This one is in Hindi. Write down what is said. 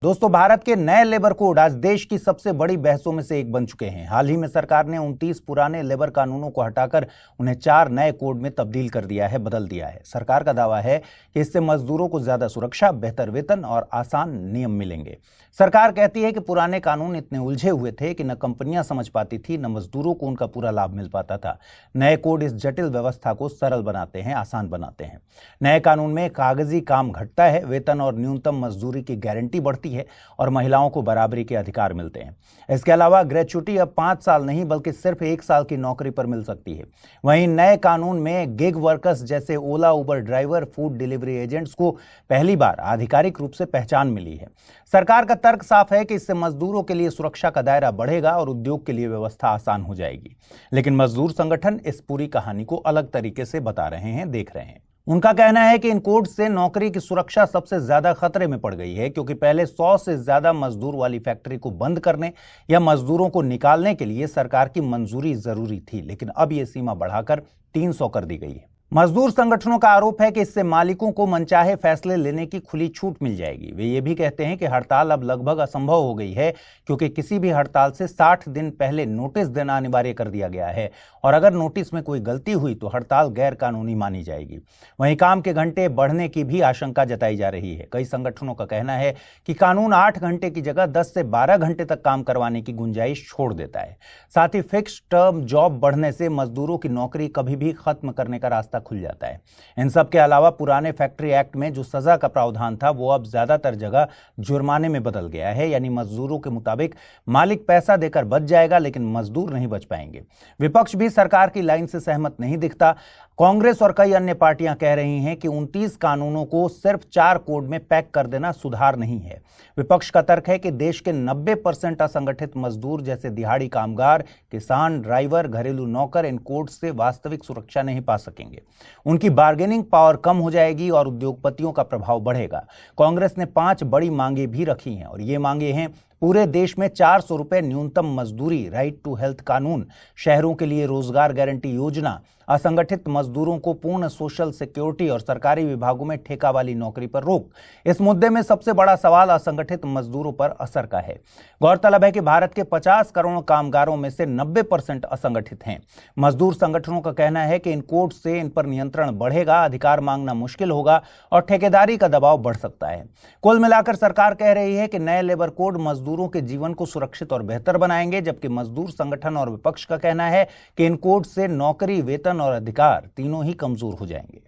दोस्तों, भारत के नए लेबर कोड आज देश की सबसे बड़ी बहसों में से एक बन चुके हैं। हाल ही में सरकार ने 29 पुराने लेबर कानूनों को हटाकर उन्हें 4 नए कोड में तब्दील कर दिया है, बदल दिया है। सरकार का दावा है कि इससे मजदूरों को ज्यादा सुरक्षा, बेहतर वेतन और आसान नियम मिलेंगे। सरकार कहती है कि पुराने कानून इतने उलझे हुए थे कि न कंपनियां समझ पाती थी, न मजदूरों को उनका पूरा लाभ मिल पाता था। नए कोड इस जटिल व्यवस्था को सरल बनाते हैं, आसान बनाते हैं। नए कानून में कागजी काम घटता है, वेतन और न्यूनतम मजदूरी की गारंटी बढ़ती है और महिलाओं को बराबरी के अधिकार मिलते हैं। इसके अलावा ग्रेच्युटी अब 5 साल नहीं बल्कि सिर्फ 1 साल की नौकरी पर मिल सकती है। वहीं नए कानून में गिग वर्कर्स जैसे ओला, उबर ड्राइवर, फूड डिलीवरी एजेंट्स को पहली बार आधिकारिक रूप से पहचान मिली है। सरकार का तर्क साफ है कि इससे मजदूरों के लिए सुरक्षा का दायरा बढ़ेगा और उद्योग के लिए व्यवस्था आसान हो जाएगी। लेकिन मजदूर संगठन इस पूरी कहानी को अलग तरीके से बता रहे हैं, देख रहे हैं। उनका कहना है कि इन कोड से नौकरी की सुरक्षा सबसे ज्यादा खतरे में पड़ गई है, क्योंकि पहले 100 से ज्यादा मजदूर वाली फैक्ट्री को बंद करने या मजदूरों को निकालने के लिए सरकार की मंजूरी जरूरी थी, लेकिन अब यह सीमा बढ़ाकर 300 कर दी गई है। मजदूर संगठनों का आरोप है कि इससे मालिकों को मनचाहे फैसले लेने की खुली छूट मिल जाएगी। वे ये भी कहते हैं कि हड़ताल अब लगभग असंभव हो गई है, क्योंकि किसी भी हड़ताल से 60 दिन पहले नोटिस देना अनिवार्य कर दिया गया है और अगर नोटिस में कोई गलती हुई तो हड़ताल गैर कानूनी मानी जाएगी। वहीं काम के घंटे बढ़ने की भी आशंका जताई जा रही है। कई संगठनों का कहना है कि कानून 8 घंटे की जगह 10 से 12 घंटे तक काम करवाने की गुंजाइश छोड़ देता है। साथ ही फिक्स टर्म जॉब बढ़ने से मजदूरों की नौकरी कभी भी खत्म करने का रास्ता खुल जाता है। इन सब के अलावा पुराने फैक्ट्री एक्ट में जो सजा का प्रावधान था वो अब ज्यादातर जगह जुर्माने में बदल गया है, यानी मजदूरों के मुताबिक मालिक पैसा देकर बच जाएगा लेकिन मजदूर नहीं बच पाएंगे। विपक्ष भी सरकार की लाइन से सहमत नहीं दिखता। कांग्रेस और कई अन्य पार्टियां कह रही हैं कि 29 कानूनों को सिर्फ 4 कोड में पैक कर देना सुधार नहीं है। विपक्ष का तर्क है कि देश के 90% असंगठित मजदूर जैसे दिहाड़ी कामगार, किसान, ड्राइवर, घरेलू नौकर इन कोड से वास्तविक सुरक्षा नहीं पा सकेंगे। उनकी बार्गेनिंग पावर कम हो जाएगी और उद्योगपतियों का प्रभाव बढ़ेगा। कांग्रेस ने 5 बड़ी मांगे भी रखी हैं और ये मांगे हैं: पूरे देश में 400 रुपए न्यूनतम मजदूरी, राइट टू हेल्थ कानून, शहरों के लिए रोजगार गारंटी योजना, असंगठित मजदूरों को पूर्ण सोशल सिक्योरिटी और सरकारी विभागों में ठेका वाली नौकरी पर रोक। इस मुद्दे में सबसे बड़ा सवाल असंगठित मजदूरों पर असर का है। गौरतलब है कि भारत के 50 करोड़ कामगारों में से 90% असंगठित हैं। मजदूर संगठनों का कहना है कि इन कोड से इन पर नियंत्रण बढ़ेगा, अधिकार मांगना मुश्किल होगा और ठेकेदारी का दबाव बढ़ सकता है। कुल मिलाकर सरकार कह रही है कि नए लेबर कोड मजदूरों के जीवन को सुरक्षित और बेहतर बनाएंगे, जबकि मजदूर संगठन और विपक्ष का कहना है कि इन कोड से नौकरी, वेतन और अधिकार तीनों ही कमजोर हो जाएंगे।